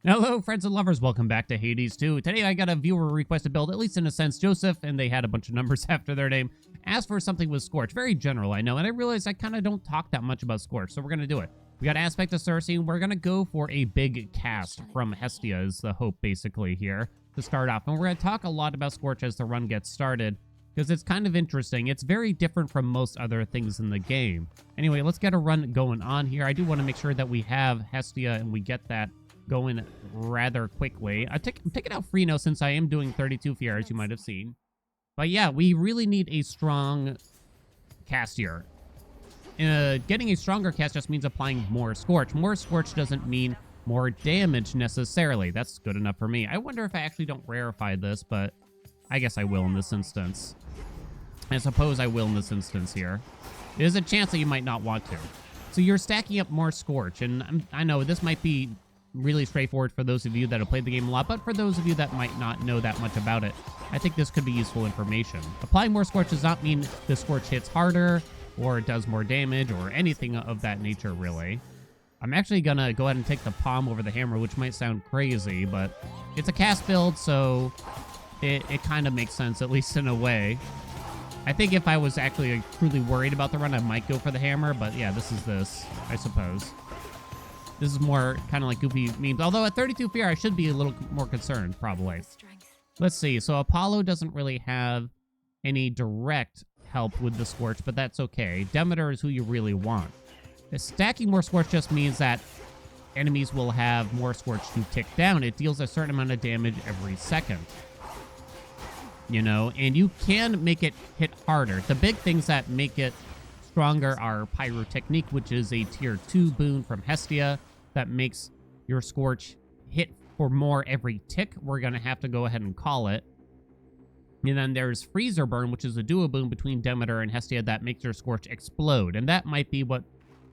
Hello, friends and lovers. Welcome back to Hades 2. Today I got a viewer requested build, at least in a sense. Joseph, and they had a bunch of numbers after their name, asked for something with Scorch. Very general, I know, and I realized I kind of don't talk that much about Scorch, so we're going to do it. We got Aspect of Cersei, and we're going to go for a big cast from Hestia is the hope, basically, here to start off. And we're going to talk a lot about Scorch as the run gets started, because it's kind of interesting. It's very different from most other things in the game. Anyway, let's get a run going on here. I do want to make sure that we have Hestia and we get that going rather quickly. I'm taking out Freno since I am doing 32 fear, as you might have seen. But yeah, we really need a strong cast here. Getting a stronger cast just means applying more Scorch. More Scorch doesn't mean more damage necessarily. That's good enough for me. I wonder if I actually don't rarefy this, but I guess I will in this instance. I suppose I will in this instance here. There's a chance that you might not want to. So you're stacking up more Scorch, and I know this might be really straightforward for those of you that have played the game a lot, but for those of you that might not know that much about it, I think this could be useful information. Applying more Scorch does not mean the Scorch hits harder or does more damage or anything of that nature, really. I'm actually gonna go ahead and take the palm over the hammer, which might sound crazy, but it's a cast build, so it kind of makes sense, at least in a way. I think if I was actually truly worried about the run, I might go for the hammer, but yeah, this is this, I suppose. This is more kind of like goofy memes. Although at 32 fear, I should be a little more concerned, probably. Let's see. So Apollo doesn't really have any direct help with the Scorch, but that's okay. Demeter is who you really want. Stacking more Scorch just means that enemies will have more Scorch to tick down. It deals a certain amount of damage every second. You know, and you can make it hit harder. The big things that make it stronger are Pyrotechnique, which is a tier 2 boon from Hestia that makes your Scorch hit for more every tick. We're going to have to go ahead and call it. And then there's Freezer Burn, which is a duo boon between Demeter and Hestia that makes your Scorch explode. And that might be what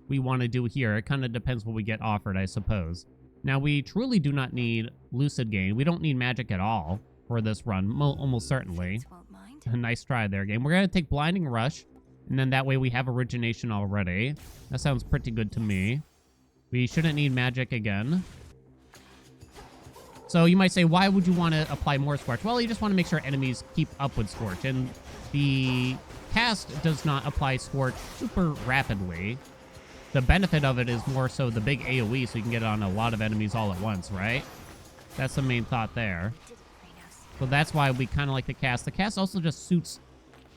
we want to do here. It kind of depends what we get offered, I suppose. Now, we truly do not need Lucid Gain. We don't need magic at all for this run, almost certainly. A nice try there, game. We're going to take Blinding Rush. And then that way we have Origination already. That sounds pretty good to me. We shouldn't need magic again. So you might say, why would you want to apply more Scorch? Well, you just want to make sure enemies keep up with Scorch. And the cast does not apply Scorch super rapidly. The benefit of it is more so the big AoE, so you can get it on a lot of enemies all at once, right? That's the main thought there. So that's why we kind of like the cast. The cast also just suits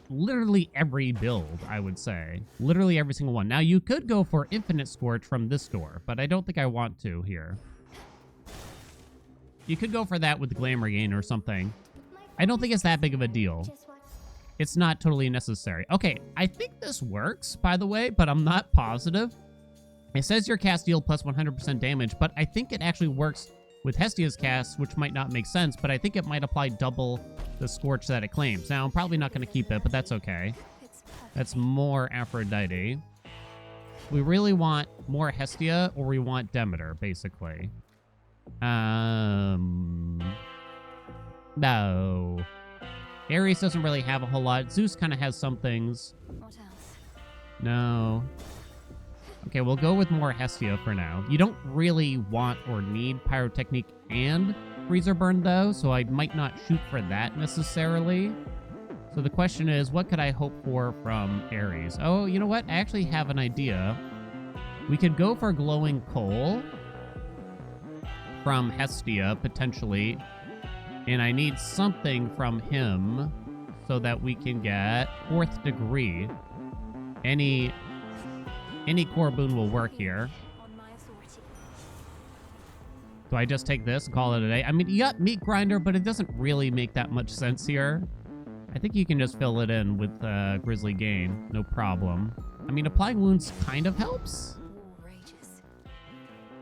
literally every build, I would say. Literally every single one. Now, you could go for Infinite Scorch from this door, but I don't think I want to here. You could go for that with Glamour Gain or something. I don't think it's that big of a deal. It's not totally necessary. Okay, I think this works, by the way, but I'm not positive. It says your cast deal plus 100% damage, but I think it actually works with Hestia's cast, which might not make sense, but I think it might apply double the Scorch that it claims. Now, I'm probably not going to keep it, but that's okay. That's more Aphrodite. We really want more Hestia, or we want Demeter, basically. No. Ares doesn't really have a whole lot. Zeus kind of has some things. What else? No. Okay, we'll go with more Hestia for now. You don't really want or need Pyrotechnique and Freezer Burn, though, so I might not shoot for that necessarily. So the question is, what could I hope for from Ares? Oh, you know what? I actually have an idea. We could go for Glowing Coal from Hestia, potentially. And I need something from him so that we can get 4th degree. Any core boon will work here. Do I just take this and call it a day? I mean, you got Meat Grinder, but it doesn't really make that much sense here. I think you can just fill it in with Grizzly Gain. No problem. I mean, applying wounds kind of helps.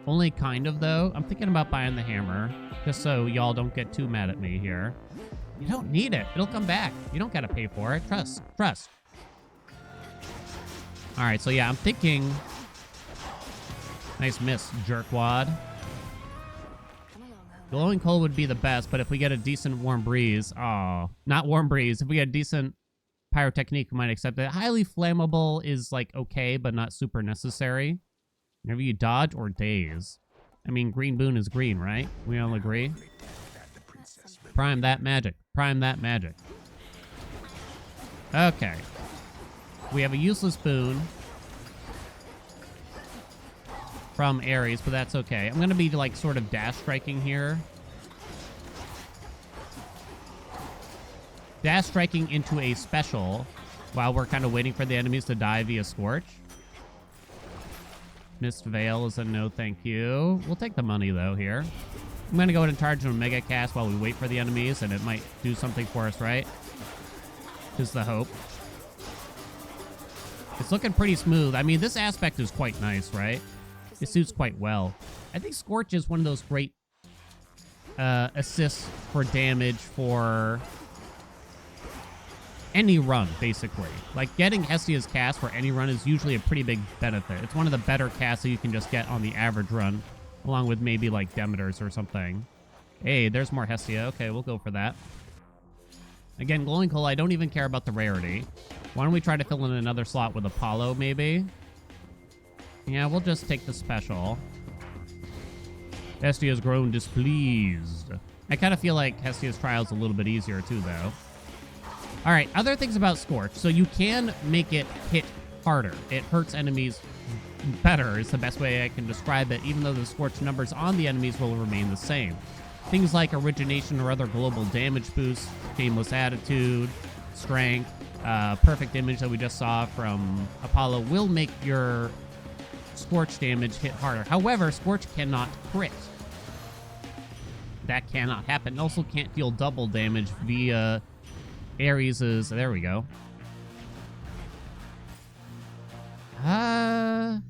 Only kind of, though. I'm thinking about buying the hammer, just so y'all don't get too mad at me here. You don't need it. It'll come back. You don't gotta pay for it. Trust. Trust. All right, so yeah, I'm thinking... Nice miss, jerkwad. Glowing Coal would be the best, but if we get a decent Warm Breeze... Oh, not Warm Breeze. If we get a decent Pyrotechnique, we might accept it. Highly Flammable is, like, okay, but not super necessary. Whenever you dodge or daze. I mean, green boon is green, right? We all agree? Prime that magic. Prime that magic. Okay. We have a useless boon from Ares, but that's okay. I'm going to be, like, sort of dash striking here. Dash striking into a special while we're kind of waiting for the enemies to die via Scorch. Mist Veil is a no thank you. We'll take the money, though, here. I'm going to go ahead and charge an Omega Cast while we wait for the enemies, and it might do something for us, right? Is the hope. It's looking pretty smooth. I mean, this aspect is quite nice, right? It suits quite well. I think Scorch is one of those great assists for damage for any run, basically. Like, getting Hestia's cast for any run is usually a pretty big benefit. It's one of the better casts that you can just get on the average run, along with maybe, like, Demeter's or something. Hey, there's more Hestia. Okay, we'll go for that. Again, Glowing Coal, I don't even care about the rarity. Why don't we try to fill in another slot with Apollo, maybe? Yeah, we'll just take the special. Hestia's grown displeased. I kind of feel like Hestia's trial's a little bit easier, too, though. All right, other things about Scorch. So you can make it hit harder. It hurts enemies better is the best way I can describe it, even though the Scorch numbers on the enemies will remain the same. Things like Origination or other global damage boosts, Shameless Attitude, Strength, Perfect Image that we just saw from Apollo will make your Scorch damage hit harder. However, Scorch cannot crit. That cannot happen. It also can't deal double damage via Ares's... There we go. Do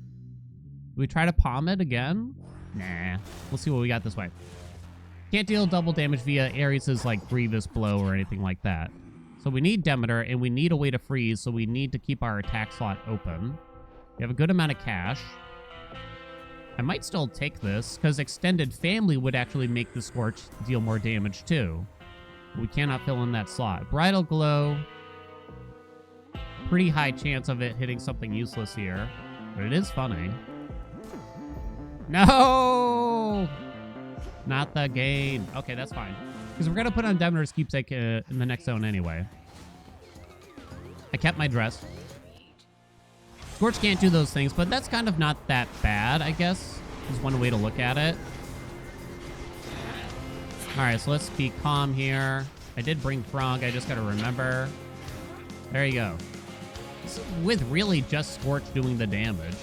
we try to palm it again? Nah. We'll see what we got this way. Can't deal double damage via Ares's, like, Grievous Blow or anything like that. So we need Demeter, and we need a way to freeze, so we need to keep our attack slot open. We have a good amount of cash. I might still take this, because Extended Family would actually make the Scorch deal more damage, too. We cannot fill in that slot. Bridal Glow. Pretty high chance of it hitting something useless here. But it is funny. No! Not the gain. Okay, that's fine. Because we're going to put on Demeter's Keepsake in the next zone anyway. I kept my dress. Scorch can't do those things, but that's kind of not that bad, I guess. Is one way to look at it. Alright, so let's be calm here. I did bring Frog, I just gotta remember. There you go. This is with really just Scorch doing the damage.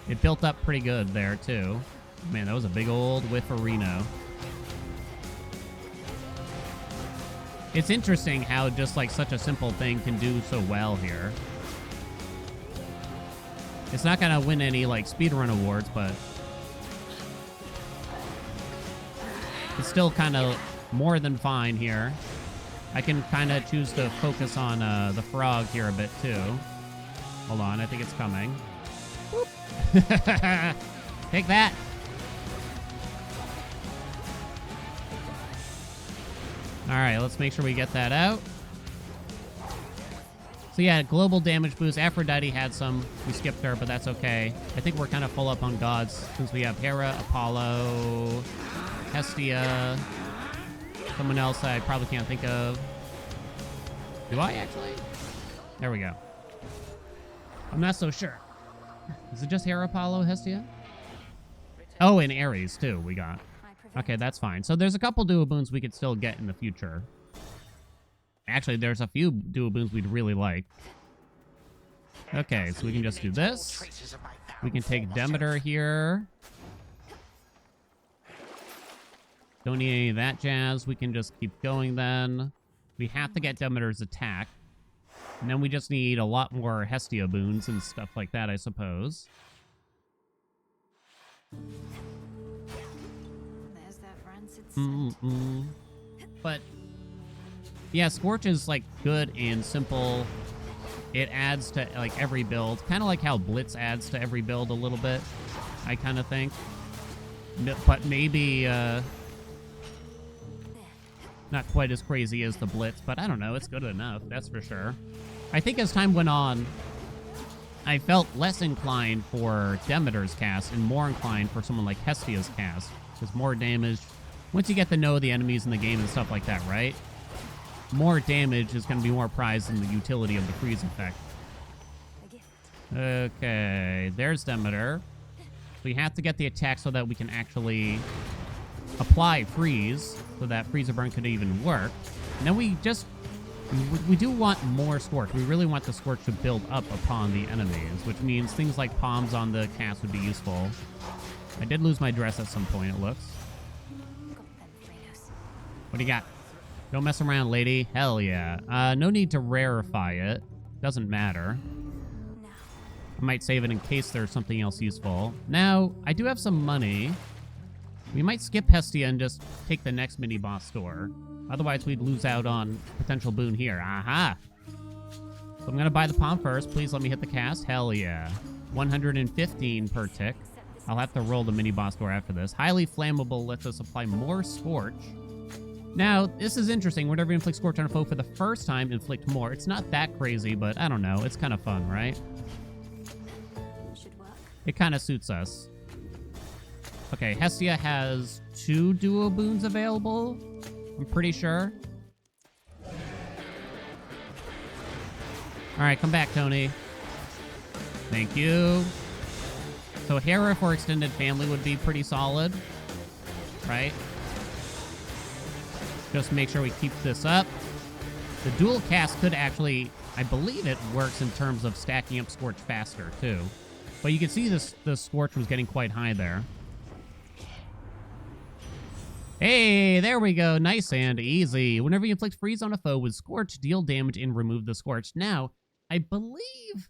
It built up pretty good there, too. Man, that was a big old whiff of Reno. It's interesting how just like such a simple thing can do so well here. It's not gonna win any like speedrun awards, but it's still kind of more than fine here. I can kind of choose to focus on the frog here a bit too. Hold on, I think it's coming. Take that. All right, let's make sure we get that out. So yeah, global damage boost. Aphrodite had some. We skipped her, but that's okay. I think we're kind of full up on gods since we have Hera, Apollo, Hestia, someone else I probably can't think of. Do I actually? There we go. I'm not so sure. Is it just Hera, Apollo, Hestia? Oh, and Ares too we got. Okay, that's fine. So there's a couple duo boons we could still get in the future. Actually, there's a few duo boons we'd really like. Okay, so we can just do this. We can take Demeter here. Don't need any of that jazz. We can just keep going then. We have to get Demeter's attack. And then we just need a lot more Hestia boons and stuff like that, I suppose. But yeah, Scorch is like good and simple. It adds to like every build, kind of like how Blitz adds to every build a little bit, I kind of think. But maybe not quite as crazy as the Blitz, but I don't know, it's good enough, that's for sure. I think as time went on, I felt less inclined for Demeter's cast and more inclined for someone like Hestia's cast. Because more damage, once you get to know the enemies in the game and stuff like that, right? More damage is going to be more prized than the utility of the freeze effect. Okay, there's Demeter. We have to get the attack so that we can actually apply freeze, so that freezer burn could even work. And then we do want more Scorch. We really want the Scorch to build up upon the enemies, which means things like palms on the cast would be useful. I did lose my dress at some point, it looks. What do you got? Don't mess around, lady. Hell yeah. No need to rarefy it. Doesn't matter. I might save it in case there's something else useful. Now, I do have some money. We might skip Hestia and just take the next mini-boss store. Otherwise, we'd lose out on potential boon here. Aha! So I'm going to buy the palm first. Please let me hit the cast. Hell yeah. 115 per tick. I'll have to roll the mini-boss door after this. Highly flammable lets us apply more Scorch. Now, this is interesting. Whenever you inflict Scorch on a foe for the first time, inflict more. It's not that crazy, but I don't know. It's kind of fun, right? It kind of suits us. Okay, Hestia has 2 duo boons available. I'm pretty sure. All right, come back, Tony. Thank you. So Hera for extended family would be pretty solid, right? Just make sure we keep this up. The dual cast could actually, I believe it works in terms of stacking up Scorch faster, too. But you can see the Scorch was getting quite high there. Hey, there we go. Nice and easy. Whenever you inflict freeze on a foe with Scorch, deal damage and remove the Scorch. Now, I believe...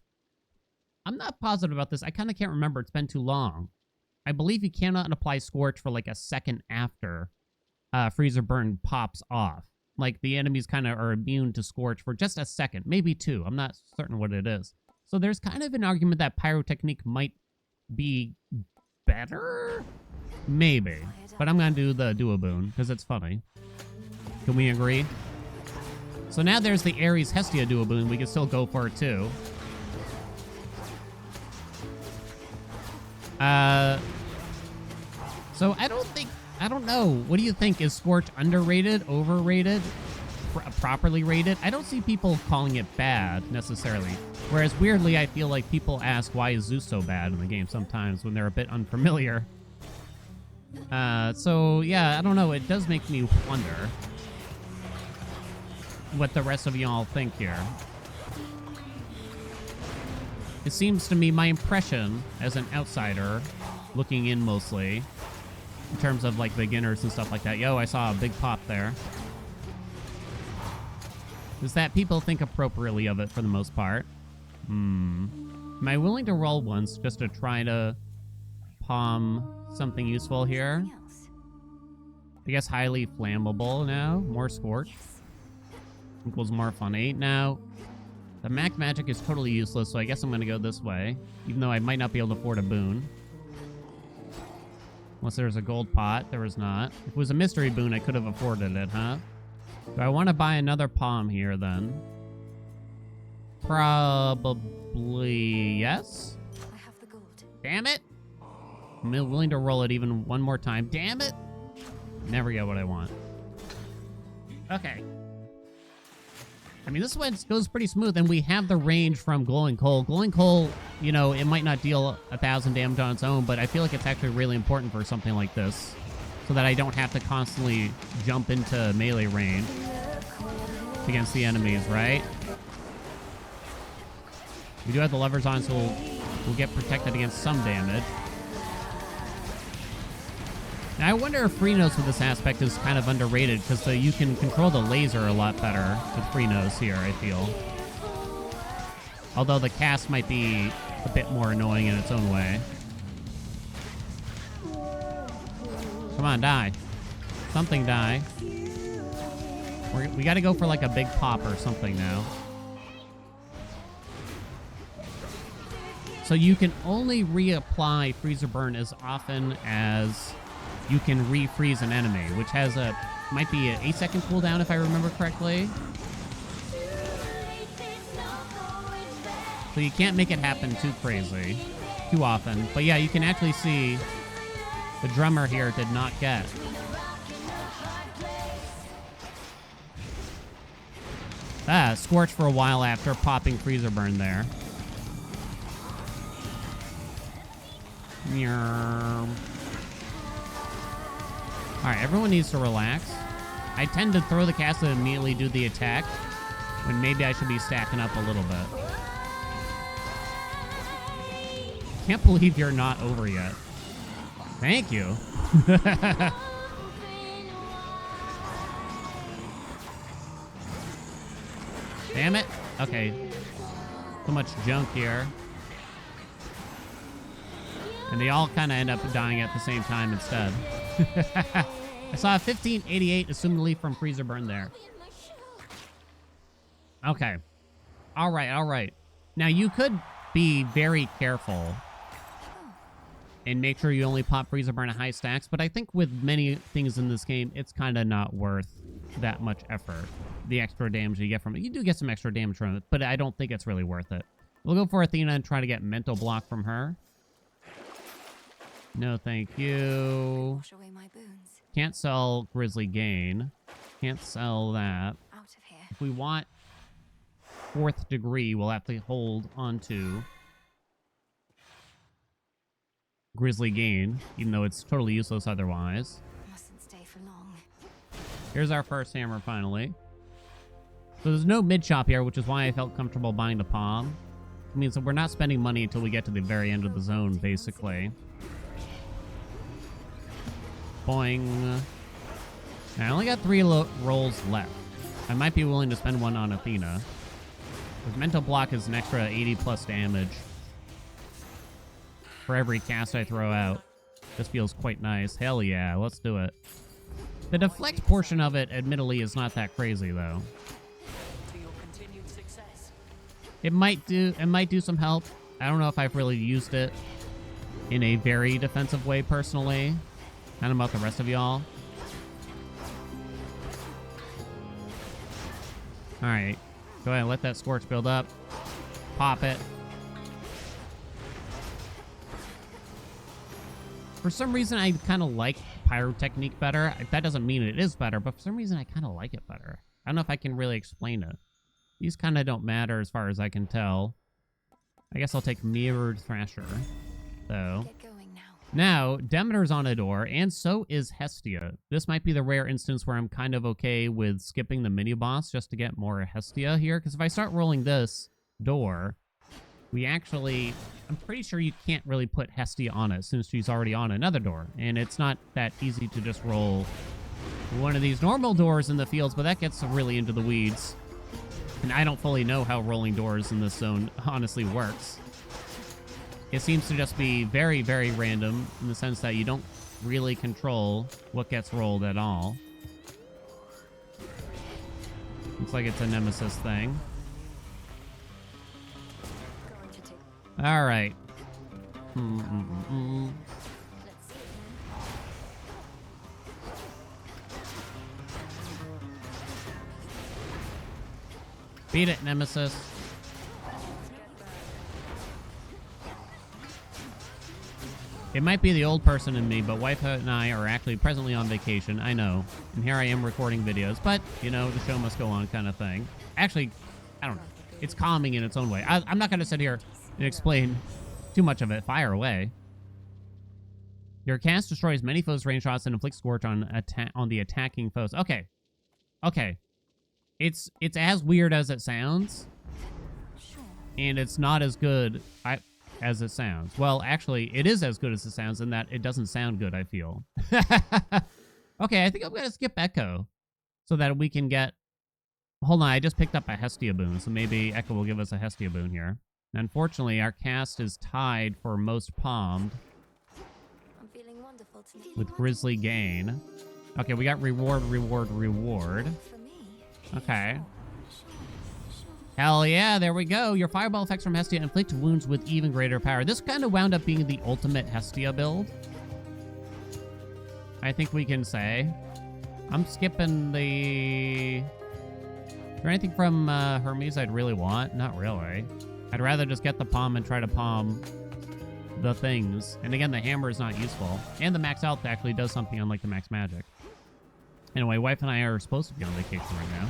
I'm not positive about this. I kind of can't remember. It's been too long. I believe you cannot apply Scorch for like a second after Freezer Burn pops off. Like the enemies kind of are immune to Scorch for just a second, maybe 2. I'm not certain what it is. So there's kind of an argument that Pyrotechnique might be better? Maybe. But I'm going to do the Duo Boon because it's funny. Can we agree? So now there's the Ares Hestia Duo Boon. We can still go for it too. So I don't know. What do you think? Is Scorch underrated, overrated, properly rated? I don't see people calling it bad, necessarily. Whereas, weirdly, I feel like people ask, why is Zeus so bad in the game sometimes when they're a bit unfamiliar. So, yeah, I don't know. It does make me wonder what the rest of y'all think here. It seems to me, my impression as an outsider, looking in mostly, in terms of like beginners and stuff like that. Yo, I saw a big pop there. Is that people think appropriately of it for the most part. Am I willing to roll once just to try to palm something useful here? I guess highly flammable now. More Scorch. Equals more funny. Now, the Mac Magic is totally useless, so I guess I'm going to go this way. Even though I might not be able to afford a boon. Unless there's a gold pot. There was not. If it was a mystery boon, I could have afforded it, huh? Do I want to buy another palm here, then? Probably yes. I have the gold. Damn it! I'm willing to roll it even one more time. Damn it! Never get what I want. Okay. I mean, this one goes pretty smooth, and we have the range from Glowing Coal. Glowing Coal, you know, it might not deal 1,000 damage on its own, but I feel like it's actually really important for something like this, so that I don't have to constantly jump into melee range against the enemies, right? We do have the levers on, so we'll get protected against some damage. Now, I wonder if Chronos with this aspect is kind of underrated, because you can control the laser a lot better with Chronos here, I feel. Although the cast might be a bit more annoying in its own way. Come on, die. Something die. We gotta go for like a big pop or something now. So you can only reapply Freezer Burn as often as you can refreeze an enemy, which has might be an 8-second cooldown if I remember correctly. So you can't make it happen too crazy, too often. But yeah, you can actually see the drummer here did not get. Scorch for a while after popping freezer burn there. Alright, everyone needs to relax. I tend to throw the cast and immediately do the attack, when maybe I should be stacking up a little bit. Can't believe you're not over yet. Thank you. Damn it. Okay. So much junk here. And they all kind of end up dying at the same time instead. I saw a 1588 assumed to leave from freezer burn there. Okay. All right, all right. Now, you could be very careful and make sure you only pop freezer burn at high stacks, but I think with many things in this game, it's kind of not worth that much effort. The extra damage you get from it. You do get some extra damage from it, but I don't think it's really worth it. We'll go for Athena and try to get mental block from her. No, thank you. Wash away my boons. Can't sell Grizzly Gain. Can't sell that. Out of here. If we want 4th degree, we'll have to hold onto Grizzly Gain, even though it's totally useless otherwise. Mustn't stay for long. Here's our first hammer, finally. So there's no mid-shop here, which is why I felt comfortable buying the palm. It means that we're not spending money until we get to the very end of the zone, basically. Boing. I only got 3 rolls left. I might be willing to spend one on Athena. Because mental block is an extra 80 plus damage for every cast I throw out. This feels quite nice. Hell yeah, let's do it. The deflect portion of it, admittedly, is not that crazy, though. It might do some help. I don't know if I've really used it in a very defensive way, personally. I don't know about the rest of y'all. Alright. Go ahead and let that Scorch build up. Pop it. For some reason, I kind of like pyrotechnique better. That doesn't mean it is better, but for some reason, I kind of like it better. I don't know if I can really explain it. These kind of don't matter as far as I can tell. I guess I'll take Mirrored Thrasher, though. Get going now. Now, Demeter's on a door, and so is Hestia. This might be the rare instance where I'm kind of okay with skipping the mini-boss just to get more Hestia here, because if I start rolling this door, we actually... I'm pretty sure you can't really put Hestia on it since she's already on another door, and it's not that easy to just roll one of these normal doors in the fields, but that gets really into the weeds. And I don't fully know how rolling doors in this zone honestly works. It seems to just be very, very random in the sense that you don't really control what gets rolled at all. Looks like it's a Nemesis thing. All right. Beat it, Nemesis. It might be the old person in me, but wife and I are actually presently on vacation. I know. And here I am recording videos, but, you know, the show must go on kind of thing. Actually, I don't know. It's calming in its own way. I'm not going to sit here and explain too much of it. Fire away. Your cast destroys many foes' range shots and inflicts Scorch on the attacking foes. Okay. Okay. It's as weird as it sounds, and it's not as good as it sounds. Well, actually, it is as good as it sounds in that it doesn't sound good, I feel. Okay, I think I'm going to skip Echo so that we can get... Hold on, I just picked up a Hestia boon, so maybe Echo will give us a Hestia boon here. Unfortunately, our cast is tied for most palmed I'm feeling wonderful tonight. with Grizzly Gain. Okay, we got reward, reward, reward. For me. Okay. Hell yeah, there we go. Your fireball effects from Hestia inflict wounds with even greater power. This kind of wound up being the ultimate Hestia build, I think we can say. I'm skipping the... Is there anything from Hermes I'd really want? Not really. I'd rather just get the palm and try to palm the things. And again, the hammer is not useful. And the max health actually does something unlike the max magic. Anyway, wife and I are supposed to be on vacation right now.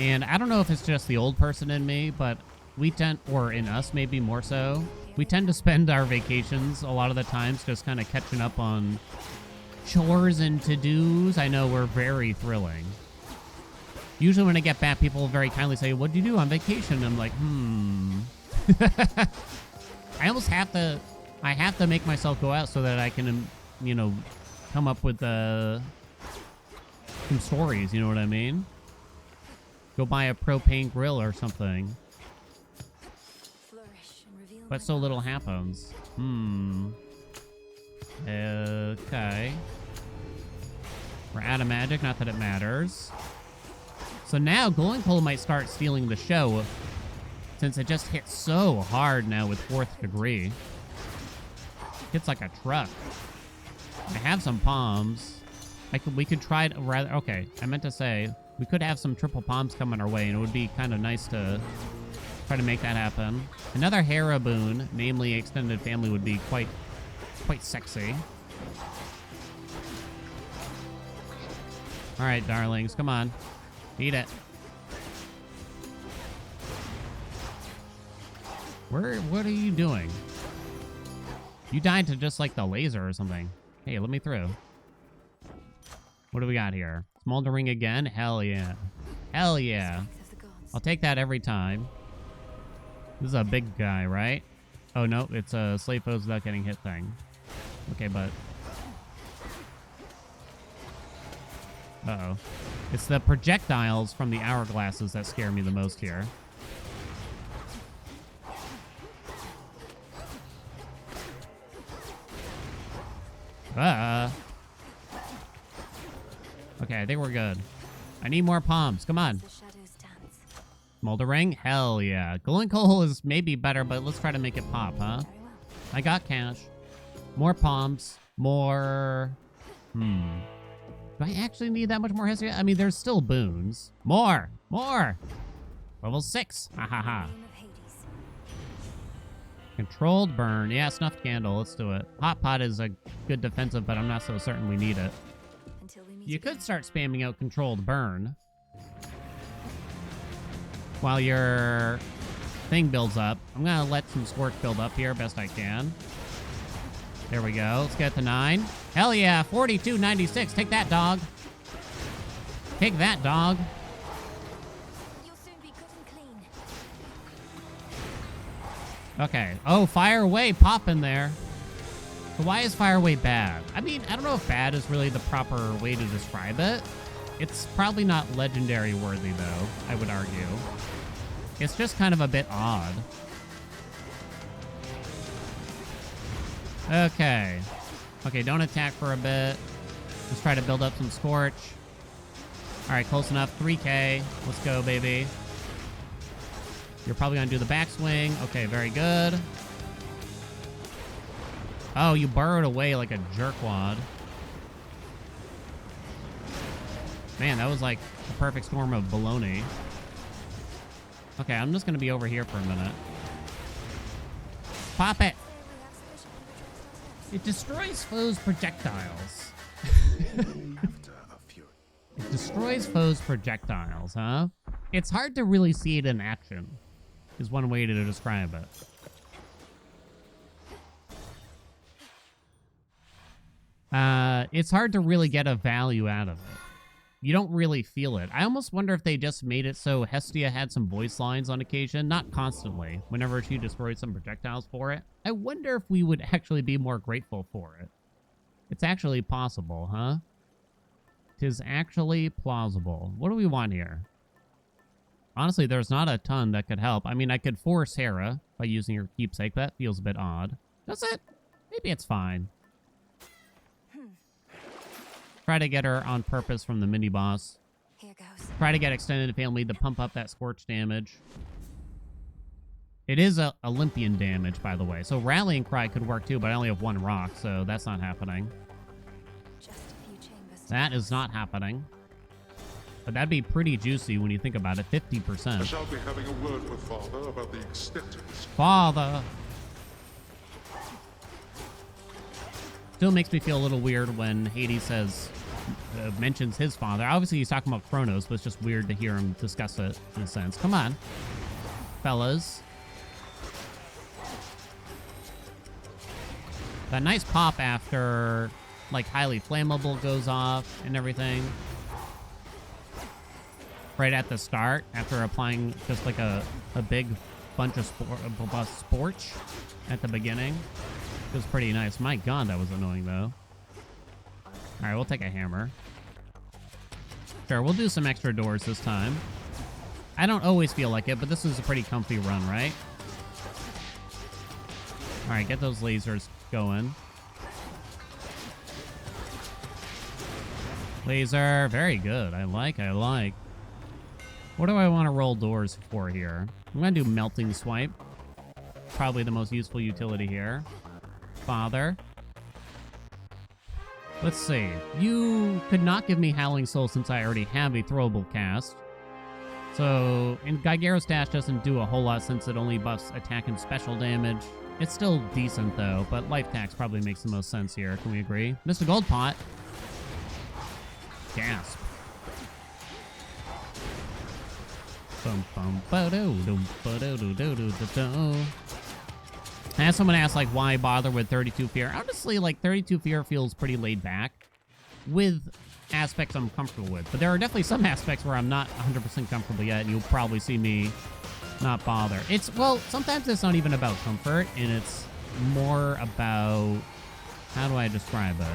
And I don't know if it's just the old person in me, but we tend, or in us maybe more so, we tend to spend our vacations a lot of the times just kind of catching up on chores and to-dos. I know we're very thrilling. Usually when I get back, people very kindly say, what'd you do on vacation? I'm like, I almost have to make myself go out so that I can, you know, come up with some stories, you know what I mean? Go buy a propane grill or something. But so little happens. Okay. We're out of magic, not that it matters. So now Glowing Coal might start stealing the show, since it just hits so hard now with 4th degree. Hits like a truck. I have some palms. We could try to rather. Okay, I meant to say we could have some triple palms coming our way, and it would be kind of nice to try to make that happen. Another Hera boon, namely extended family, would be quite sexy. All right, darlings, come on, eat it. What are you doing? You died to just like the laser or something. Hey, let me through. What do we got here? Smoldering again? Hell yeah. Hell yeah. I'll take that every time. This is a big guy, right? Oh, no. It's a slay foes without getting hit thing. Okay, but... Uh-oh. It's the projectiles from the hourglasses that scare me the most here. Okay, I think we're good. I need more palms. Come on. Smoldering? Hell yeah. Glowing Coal is maybe better, but let's try to make it pop, huh? I got cash. More palms. More... Do I actually need that much more Hestia? I mean, there's still boons. More! More! Level 6. Ha ha ha. Controlled burn. Yeah, snuffed candle. Let's do it. Hot pot is a good defensive, but I'm not so certain we need it. You could start spamming out controlled burn while your thing builds up. I'm going to let some Scorch build up here best I can. There we go. Let's get to 9. Hell yeah. 42.96. Take that, dog. Take that, dog. You'll soon be good and clean. Okay. Oh, fire away. Pop in there. So why is fire away bad? I mean, I don't know if bad is really the proper way to describe it. It's probably not legendary worthy, though, I would argue. It's just kind of a bit odd. Okay. Okay, don't attack for a bit. Let's try to build up some Scorch. All right, close enough. 3K. Let's go, baby. You're probably going to do the backswing. Okay, very good. Oh, you burrowed away like a jerkwad. Man, that was like a perfect storm of baloney. Okay, I'm just going to be over here for a minute. Pop it! It destroys foes' projectiles. It destroys foes' projectiles, huh? It's hard to really see it in action, is one way to describe it. It's hard to really get a value out of it. You don't really feel it. I almost wonder if they just made it so Hestia had some voice lines on occasion, not constantly, whenever she destroyed some projectiles for it. I wonder if we would actually be more grateful for it. It's actually possible, huh? 'Tis actually plausible. What do we want here? Honestly, there's not a ton that could help. I mean, I could force Hera by using her keepsake. That feels a bit odd. Does it? Maybe it's fine. Try to get her on purpose from the mini-boss. Here goes. Try to get extended family to pump up that Scorch damage. It is a Olympian damage, by the way. So Rallying Cry could work too, but I only have 1 rock, so that's not happening. Just a few chambers. That is not happening. But that'd be pretty juicy when you think about it. I 50%. shall be having a word with Father about the extent of this. Father. Still makes me feel a little weird when Hades mentions his father. Obviously, he's talking about Chronos, but it's just weird to hear him discuss it in a sense. Come on, fellas. That nice pop after, like, highly flammable goes off and everything. Right at the start, after applying just like a big bunch of Scorch at the beginning. It was pretty nice. My God, that was annoying, though. All right, we'll take a hammer. Sure, we'll do some extra doors this time. I don't always feel like it, but this is a pretty comfy run, right? All right, get those lasers going. Laser, very good. I like. What do I want to roll doors for here? I'm going to do melting swipe. Probably the most useful utility here. Father. Let's see. You could not give me Howling Soul since I already have a throwable cast. So, and Gygero's Dash doesn't do a whole lot since it only buffs attack and special damage. It's still decent though, but Life Tax probably makes the most sense here. Can we agree? Mr. Gold Pot. Gasp. Bum bum ba-do dum ba-do do do do do do. I had someone ask, like, why bother with 32 Fear? Honestly, like, 32 Fear feels pretty laid back with aspects I'm comfortable with. But there are definitely some aspects where I'm not 100% comfortable yet, and you'll probably see me not bother. Well, sometimes it's not even about comfort, and it's more about, how do I describe it?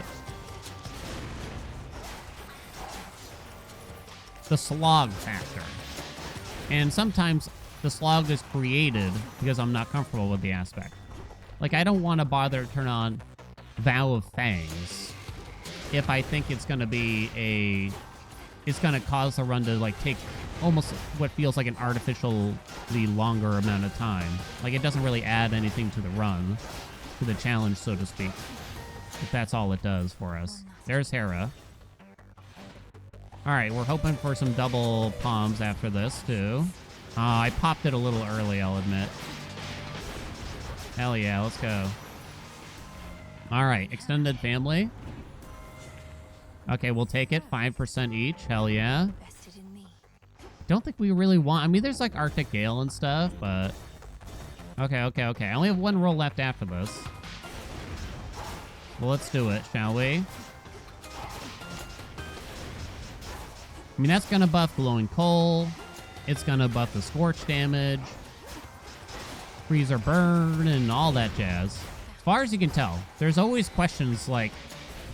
The slog factor. And sometimes the slog is created because I'm not comfortable with the aspect. Like, I don't want to bother to turn on Vow of Fangs if I think it's going to be it's going to cause the run to, like, take almost what feels like an artificially longer amount of time. Like, it doesn't really add anything to the run, to the challenge, so to speak. If that's all it does for us. There's Hera. All right, we're hoping for some double palms after this, too. I popped it a little early, I'll admit. Hell yeah, let's go. All right, extended family. Okay, we'll take it. 5% each. Hell yeah. Invested in me. Don't think we really want... I mean, there's, like, Arctic Gale and stuff, but... Okay. I only have one roll left after this. Well, let's do it, shall we? I mean, that's gonna buff Glowing Coal. It's gonna buff the Scorch damage. Freezer Burn and all that jazz. As far as you can tell, there's always questions like,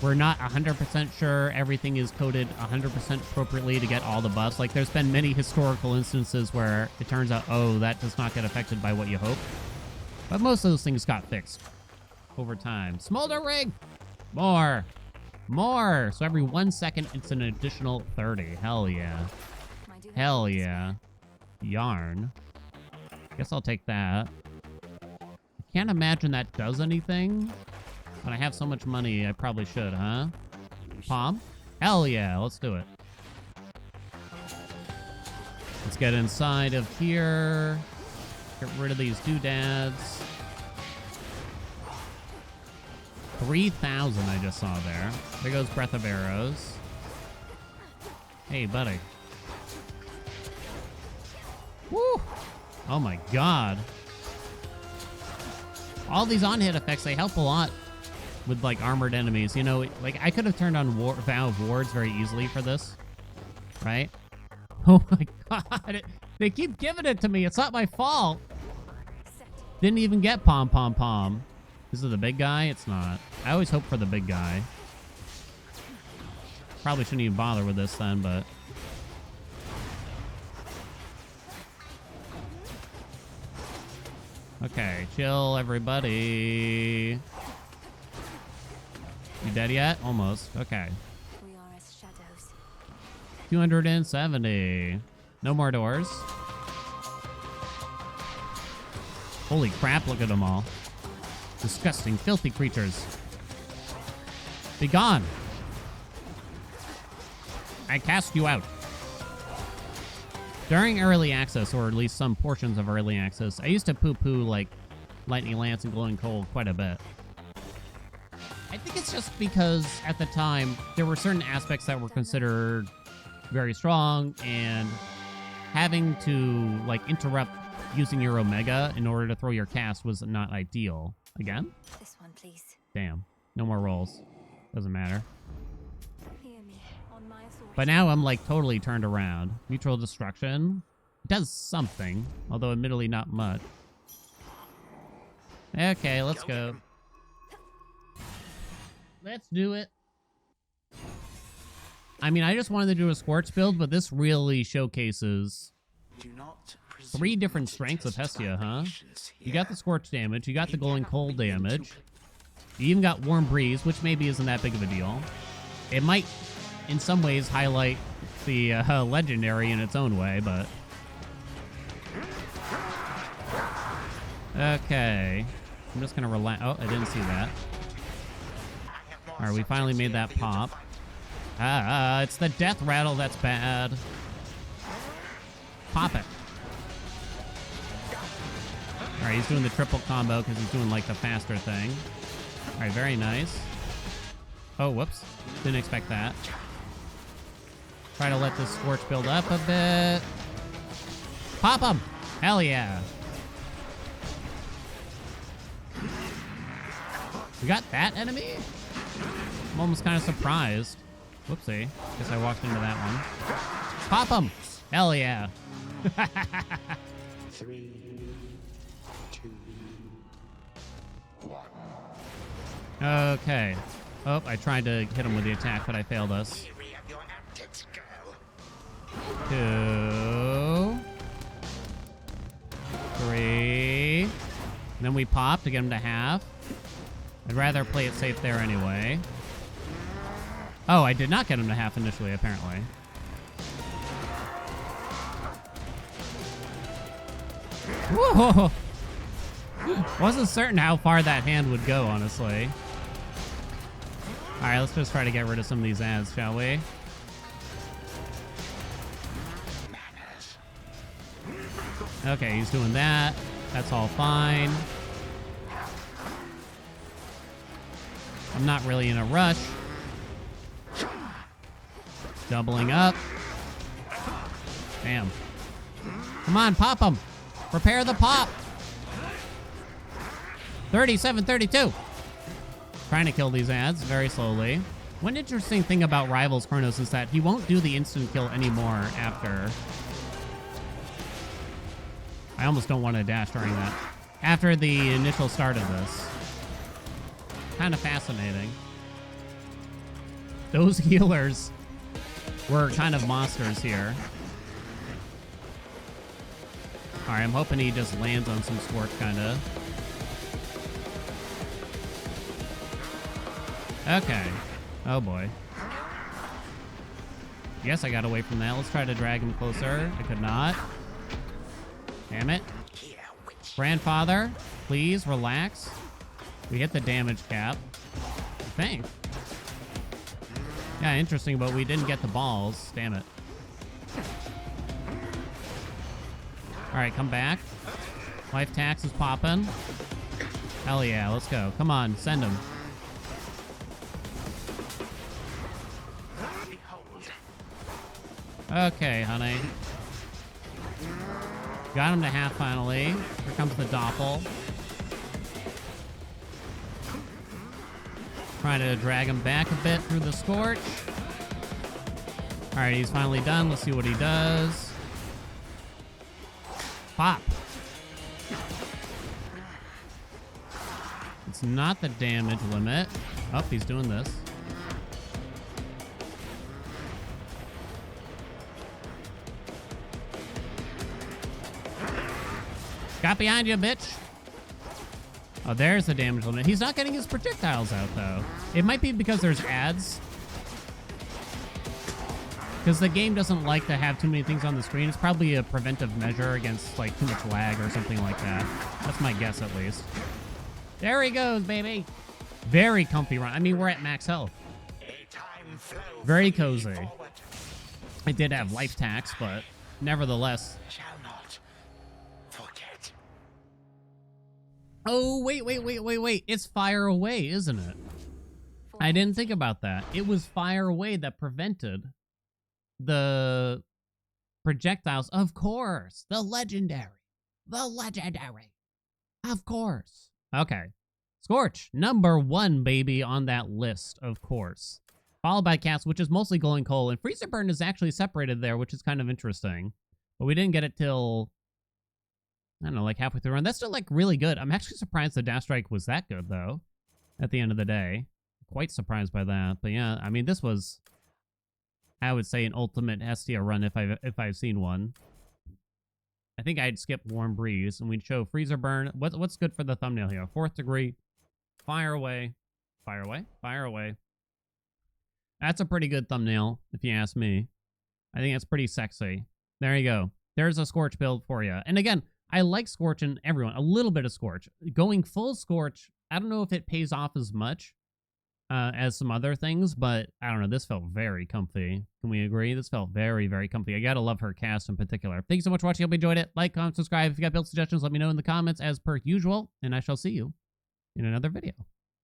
we're not 100% sure everything is coded 100% appropriately to get all the buffs. Like, there's been many historical instances where it turns out, oh, that does not get affected by what you hope. But most of those things got fixed over time. Smolder Ring! More! So every 1 second, it's an additional 30. Hell yeah. Hell yeah. Yarn. Guess I'll take that. I can't imagine that does anything. But I have so much money, I probably should, huh? Palm? Hell yeah, let's do it. Let's get inside of here. Get rid of these doodads. 3,000 I just saw there. There goes Breath of Arrows. Hey, buddy. Woo! Oh my god. All these on-hit effects, they help a lot with, like, armored enemies. You know, like, I could have turned on Vow of Wards very easily for this. Right? Oh my god. They keep giving it to me. It's not my fault. Didn't even get Pom. Is it the big guy? It's not. I always hope for the big guy. Probably shouldn't even bother with this then, but... Okay, chill, everybody. You dead yet? Almost. Okay. We are as shadows. 270. No more doors. Holy crap, look at them all. Disgusting, filthy creatures. Be gone. I cast you out. During early access, or at least some portions of early access, I used to poo-poo, like, Lightning Lance and Glowing Cold quite a bit. I think it's just because, at the time, there were certain aspects that were considered very strong, and having to, like, interrupt using your Omega in order to throw your cast was not ideal. Again? This one, please. Damn. No more rolls. Doesn't matter. Hear me on my authority. But now I'm, like, totally turned around. Mutual Destruction. It does something, although admittedly not much. Okay, let's go. Let's do it. I mean, I just wanted to do a Scorch build, but this really showcases 3 different strengths of Hestia, huh? You got the Scorch damage, you got the Glowing Cold damage, you even got Warm Breeze, which maybe isn't that big of a deal. It might, in some ways, highlight the Legendary in its own way, but... Okay. I'm just gonna relax. Oh, I didn't see that. Alright, we finally made that pop. It's the death rattle that's bad. Pop it. Alright, he's doing the triple combo because he's doing, like, the faster thing. Alright, very nice. Oh, whoops. Didn't expect that. Try to let this Scorch build up a bit. Pop him! Hell yeah. We got that enemy? I'm almost kind of surprised. Whoopsie. Guess I walked into that one. Pop him! Hell yeah. 3, 2, 1. Okay. Oh, I tried to hit him with the attack, but I failed us. 2, 3. And then we pop to get him to half. I'd rather play it safe there anyway. Oh, I did not get him to half initially, apparently. Whoa! Wasn't certain how far that hand would go, honestly. Alright, let's just try to get rid of some of these ads, shall we? Okay, he's doing that. That's all fine. I'm not really in a rush. Doubling up. Damn. Come on, pop him. Prepare the pop. 37, 32. Trying to kill these ads very slowly. One interesting thing about Rivals Chronos is that he won't do the instant kill anymore after. I almost don't want to dash during that. After the initial start of this. Kind of fascinating. Those healers were kind of monsters here. Alright, I'm hoping he just lands on some Scorch, kind of. Okay. Oh boy. Yes, I got away from that. Let's try to drag him closer. I could not. Damn it. Grandfather, please relax. We hit the damage cap. I think. Yeah, interesting, but we didn't get the balls. Damn it. Alright, come back. Life tax is popping. Hell yeah, let's go. Come on, send him. Okay, honey. Got him to half finally. Here comes the Doppel. Trying to drag him back a bit through the Scorch. Alright, he's finally done. Let's see what he does. Pop. It's not the damage limit. Oh, he's doing this. Got behind you, bitch. Oh, there's the damage limit. He's not getting his projectiles out, though. It might be because there's ads. Because the game doesn't like to have too many things on the screen. It's probably a preventive measure against, like, too much lag or something like that. That's my guess, at least. There he goes, baby. Very comfy run. I mean, we're at max health. Very cozy. I did have life tax, but Nevertheless. Shall not forget. Oh, wait. It's fire away, isn't it? I didn't think about that. It was fire away that prevented the projectiles. Of course. The legendary. Of course. Okay. Scorch, number 1, baby, on that list, of course. Followed by Cast, which is mostly glowing coal. And Freezer Burn is actually separated there, which is kind of interesting. But we didn't get it till, I don't know, like halfway through. And that's still, like, really good. I'm actually surprised the Dash Strike was that good, though, at the end of the day. Quite surprised by that. But yeah, I mean, this was, I would say, an ultimate Hestia run if I've seen one. I think I'd skip Warm Breeze, and we'd show Freezer Burn. What's good for the thumbnail here? 4th degree. Fire away. Fire away. Fire away. That's a pretty good thumbnail, if you ask me. I think it's pretty sexy. There you go. There's a Scorch build for you. And again, I like Scorch in everyone. A little bit of Scorch. Going full Scorch, I don't know if it pays off as much as some other things, but I don't know. This felt very comfy. Can we agree? This felt very, very comfy. I gotta love her cast in particular. Thank you so much for watching. Hope you enjoyed it. Like, comment, subscribe. If you got build suggestions, let me know in the comments as per usual, and I shall see you in another video.